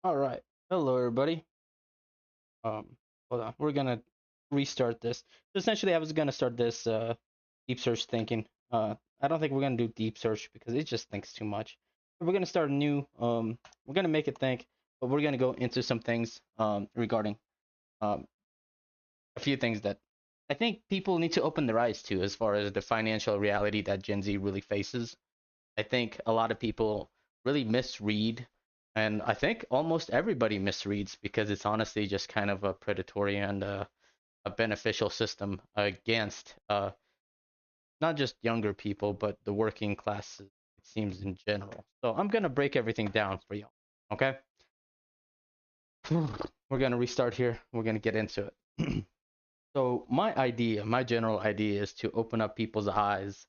All right. Hello, everybody. Um, Hold on. We're gonna restart this. So essentially, I was gonna start this deep search thinking. I don't think we're gonna do deep search because it just thinks too much. But we're gonna start a new. We're gonna make it think, but we're gonna go into some things regarding um a few things that I think people need to open their eyes to as far as the financial reality that Gen Z really faces. I think a lot of people really misread, and I think almost everybody misreads because it's honestly just kind of a predatory and a beneficial system against not just younger people, but the working classes, it seems in general. So I'm going to break everything down for you. Okay? We're going to restart here. We're going to get into it. So, my general idea is to open up people's eyes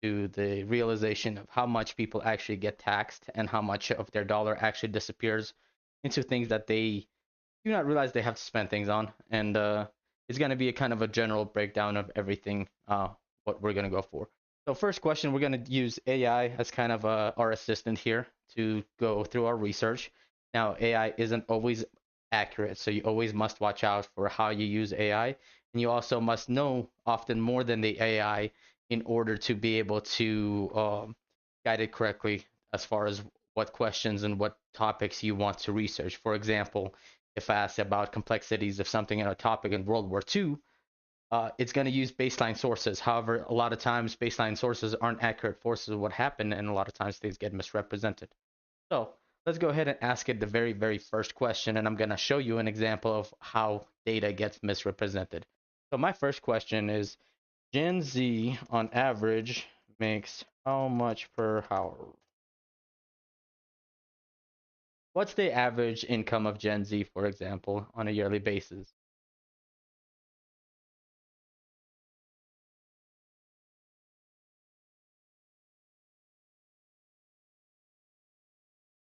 to the realization of how much people actually get taxed and how much of their dollar actually disappears into things that they do not realize they have to spend things on. And it's going to be a kind of a general breakdown of everything, what we're going to go for. So, first question, we're going to use AI as kind of our assistant here to go through our research. Now, AI isn't always accurate, so you always must watch out for how you use AI. And you also must know often more than the AI in order to be able to guide it correctly as far as what questions and what topics you want to research. For example, if I ask about complexities of something in a topic in World War II, it's going to use baseline sources. However, a lot of times baseline sources aren't accurate sources of what happened, and a lot of times things get misrepresented. So let's go ahead and ask it the very, very first question, and I'm going to show you an example of how data gets misrepresented. So my first question is, Gen Z on average makes how much per hour? What's the average income of Gen Z, for example, on a yearly basis?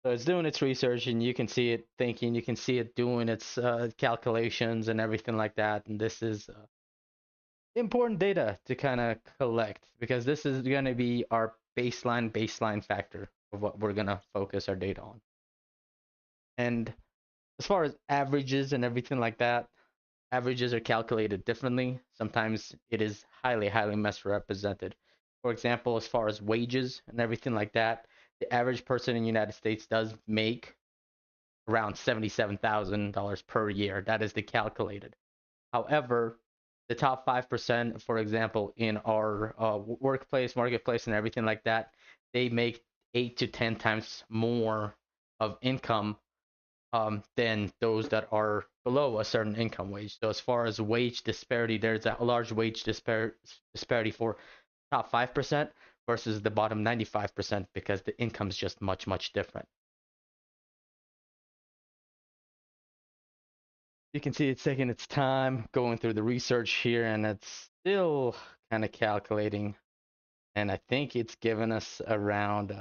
So it's doing its research, and you can see it thinking, you can see it doing its calculations and everything like that. And this is important data to kind of collect because this is going to be our baseline factor of what we're going to focus our data on. And as far as averages and everything like that, averages are calculated differently. Sometimes it is highly misrepresented. For example, as far as wages and everything like that, the average person in the United States does make around $77,000 per year. That is the calculated. However, the top 5%, for example, in our workplace, marketplace, and everything like that, they make 8 to 10 times more of income than those that are below a certain income wage. So as far as wage disparity, there's a large wage disparity for top 5% versus the bottom 95% because the income is just much different. You can see it's taking its time going through the research here, and it's still kind of calculating. And I think it's given us around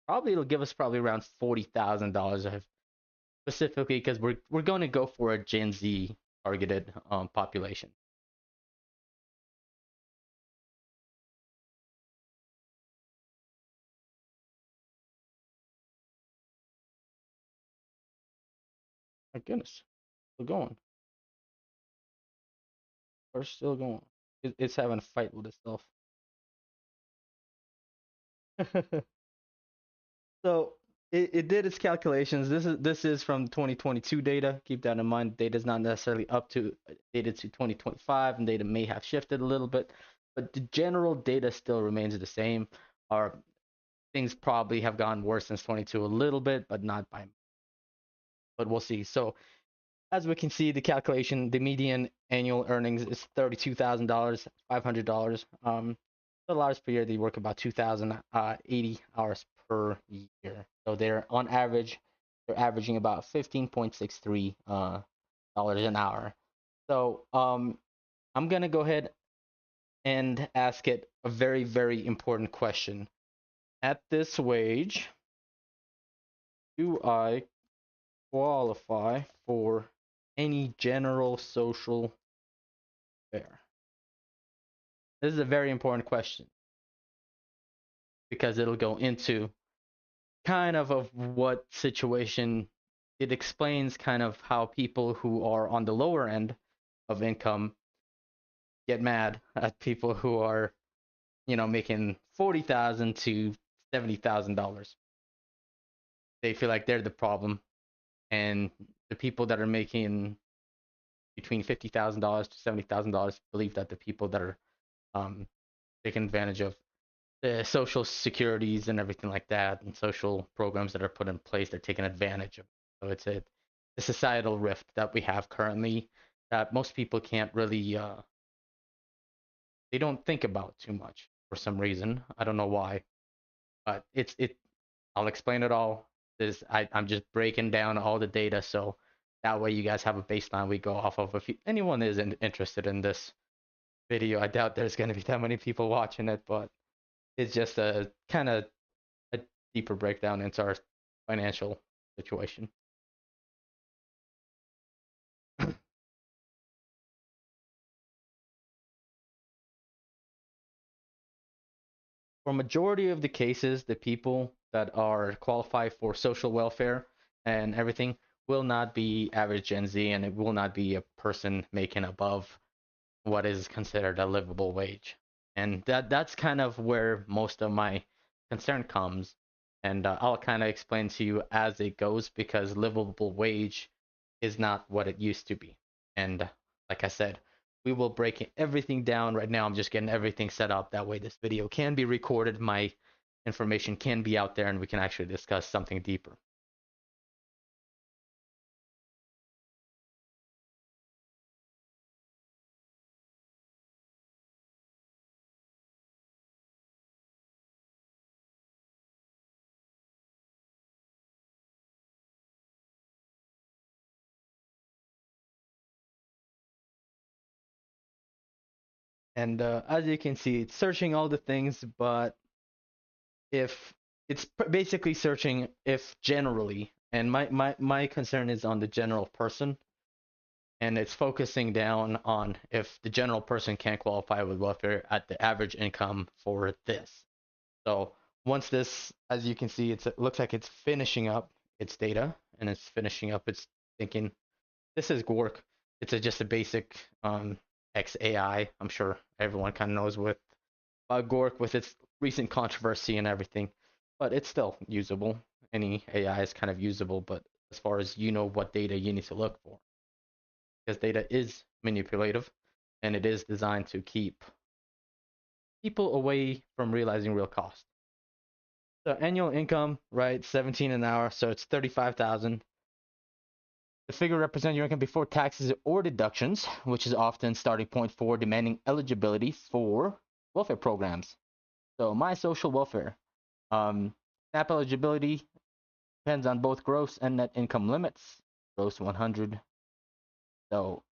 probably it'll give us probably around $40,000 specifically because we're going to go for a Gen Z targeted population. My goodness, still going. We're still going. It's having a fight with itself. So it did its calculations. This is from 2022 data. Keep that in mind. Data is not necessarily up to data to 2025, and data may have shifted a little bit, but the general data still remains the same. Our things probably have gone worse since 22 a little bit, but not by. But we'll see. So as we can see, the calculation, the median annual earnings is $32,000, $500. $100 per year. They work about 2,080 hours per year. So they're on average, they're averaging about 15.63 dollars an hour. So I'm gonna go ahead and ask it a very important question. At this wage, do I qualify for any general social fare? This is a very important question because it'll go into kind of what situation it explains kind of how people who are on the lower end of income get mad at people who are, making $40,000 to $70,000. They feel like they're the problem, and the people that are making between $50,000 to $70,000 believe that the people that are taking advantage of the social securities and everything like that, and social programs that are put in place, they're taking advantage of. So it's a societal rift that we have currently that most people can't really they don't think about too much for some reason. I don't know why, but it. I'll explain it all. I'm just breaking down all the data so that way you guys have a baseline we go off of. If anyone is interested in this video, I doubt there's going to be that many people watching it, but it's just a kind of a deeper breakdown into our financial situation. For majority of the cases, the people that are qualified for social welfare and everything will not be average Gen Z, and it will not be a person making above what is considered a livable wage. And that's kind of where most of my concern comes. And I'll kind of explain to you as it goes, because livable wage is not what it used to be. And like I said, we will break everything down right now. I'm just getting everything set up. That way this video can be recorded. My information can be out there and we can actually discuss something deeper. And as you can see, it's searching all the things, but if it's basically searching if generally, and my concern is on the general person, and it's focusing down on if the general person can't qualify with welfare at the average income for this. So once this, as you can see, it looks like it's finishing up its data, and it's finishing up its thinking. This is Gork. Just a basic XAI. I'm sure everyone kind of knows with Gork with its recent controversy and everything, but it's still usable. Any AI is kind of usable, but as far as what data you need to look for, because data is manipulative and it is designed to keep people away from realizing real cost. So annual income, right, 17 an hour, so it's 35,000. The figure represents your income before taxes or deductions, which is often starting point for demanding eligibility for welfare programs. So my social welfare, SNAP eligibility depends on both gross and net income limits. Gross 100. So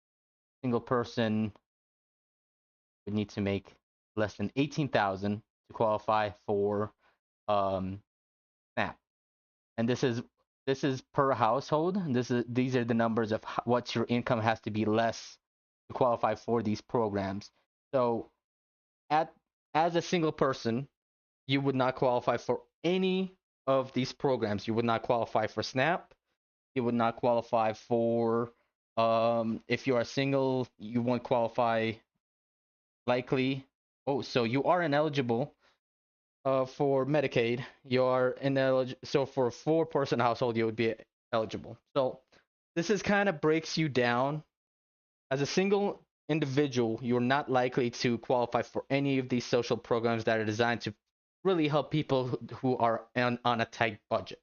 single person would need to make less than 18,000 to qualify for SNAP. And this is per household. These are the numbers of what your income has to be less to qualify for these programs. So at as a single person, you would not qualify for any of these programs. You would not qualify for SNAP. You would not qualify for if you are single, you won't qualify likely. Oh, so you are ineligible for Medicaid. You are ineligible. So for a four-person household, you would be eligible. So this is kind of breaks you down. As a single individual, you're not likely to qualify for any of these social programs that are designed to really help people who are on a tight budget,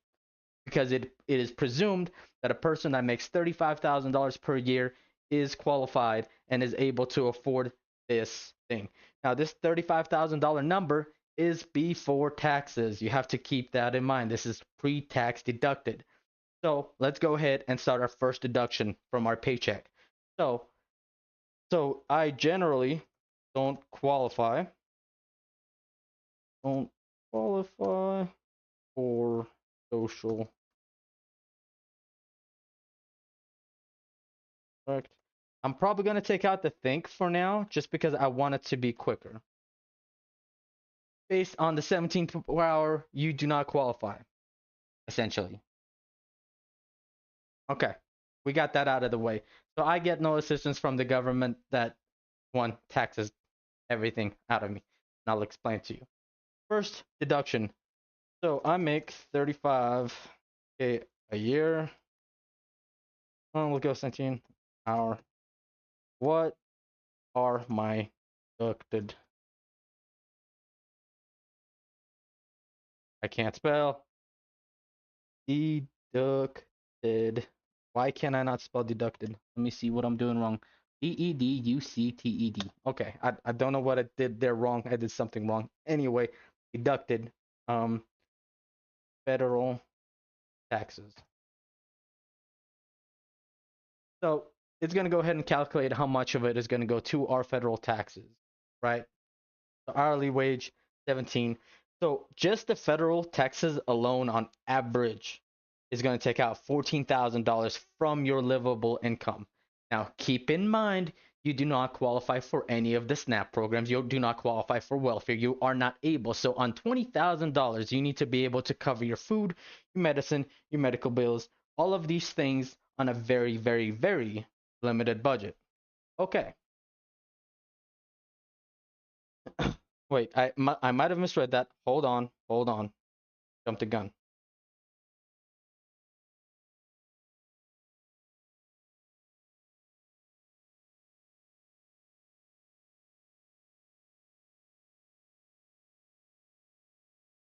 because it is presumed that a person that makes $35,000 per year is qualified and is able to afford this thing. Now, this $35,000 number is before taxes. You have to keep that in mind. This is pre-tax deducted. So let's go ahead and start our first deduction from our paycheck. So I generally don't qualify for social. Correct. I'm probably going to take out the think for now, just because I want it to be quicker. Based on the 17th hour, you do not qualify, essentially. Okay, we got that out of the way. So I get no assistance from the government that one taxes everything out of me. And I'll explain to you. First, deduction. So I make 35K a year. Oh, we'll go 17 hour. What are my deducted? I can't spell. Deducted. Why can I not spell deducted? Let me see what I'm doing wrong. Deducted. Okay, I don't know what I did there wrong. I did something wrong. Anyway, deducted. Um, federal taxes. So it's going to go ahead and calculate how much of it is going to go to our federal taxes, right? The hourly wage, 17. So just the federal taxes alone on average is going to take out $14,000 from your livable income. Now, keep in mind, you do not qualify for any of the SNAP programs. You do not qualify for welfare. You are not able. So on $20,000, you need to be able to cover your food, your medicine, your medical bills, all of these things on a very, very, very limited budget. Okay. Wait, I might have misread that. Hold on. Jumped the gun.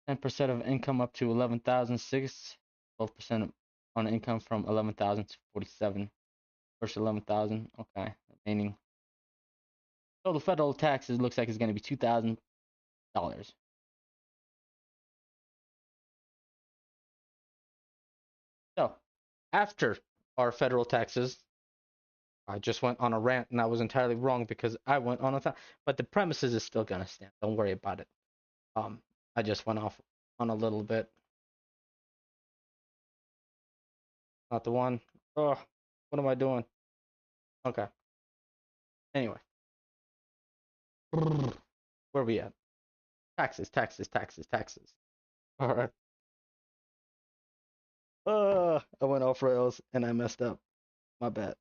10% of income up to 11,006. 12% on income from 11,000 to 47. First 11,000. Okay, remaining. Total federal taxes looks like it's going to be $2,000. So, after our federal taxes, I just went on a rant and I was entirely wrong because I went on a but the premises is still gonna stand. Don't worry about it. I just went off on a little bit. Not the one. Oh, what am I doing? Okay. Anyway, where we at? Taxes. All right. I went off rails and I messed up. My bad.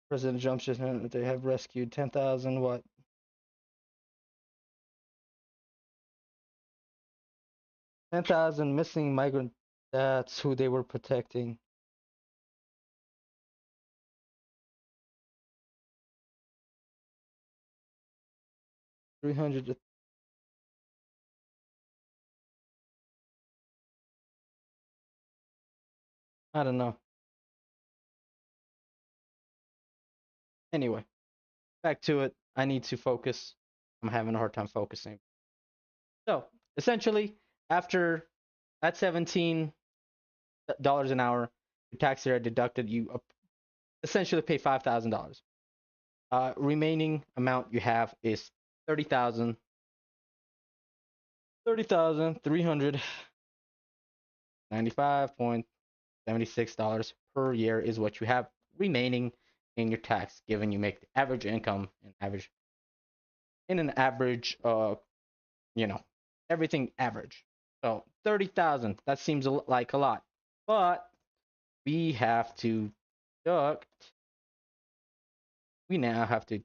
President Trump just they have rescued 10,000 what? 10,000 missing migrant. That's who they were protecting. 300. I don't know. Anyway, back to it. I need to focus. I'm having a hard time focusing. So essentially, after that $17 an hour, your taxes are deducted. You essentially pay $5,000. Remaining amount you have is 396 per year is what you have remaining in your tax, given you make the average income and average in an average, you know, everything average. So 30,000, that seems like a lot, but we have to deduct. We now have to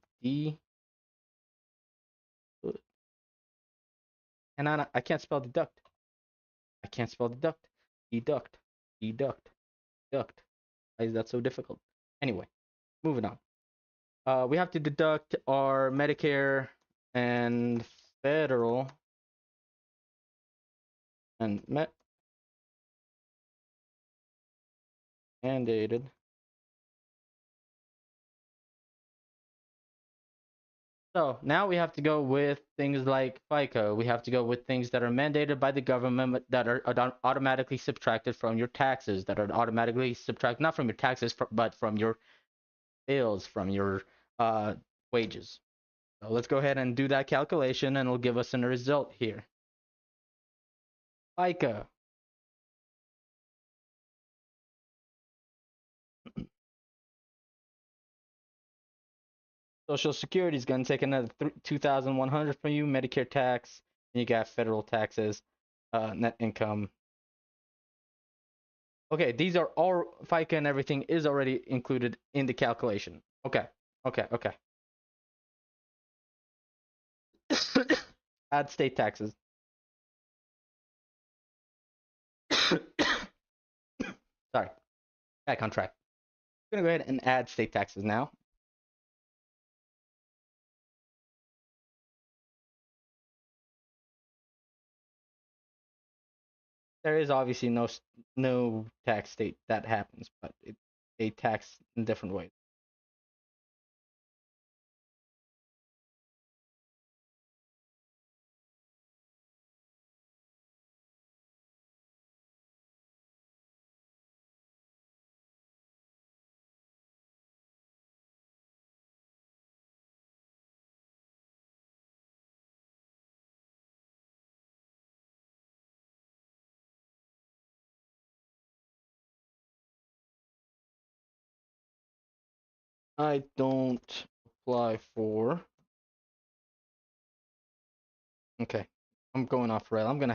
and I can't spell deduct. I can't spell deduct. Deduct. Deduct. Deduct. Why is that so difficult? Anyway, moving on. We have to deduct our Medicare and federal and mandated. So now we have to go with things like FICA. We have to go with things that are mandated by the government that are automatically subtracted from your taxes, that are automatically subtracted not from your taxes, but from your bills, from your wages. So let's go ahead and do that calculation and it'll give us a result here. FICA. Social Security is going to take another 2,100 from you, Medicare tax, and you got federal taxes, net income. Okay, these are all FICA and everything is already included in the calculation. Okay, okay. Add state taxes. Sorry, back on track. I'm gonna go ahead and add state taxes now. There is obviously no tax state that happens, but they tax in different ways. I don't apply for. Okay, I'm going off rail. I'm gonna have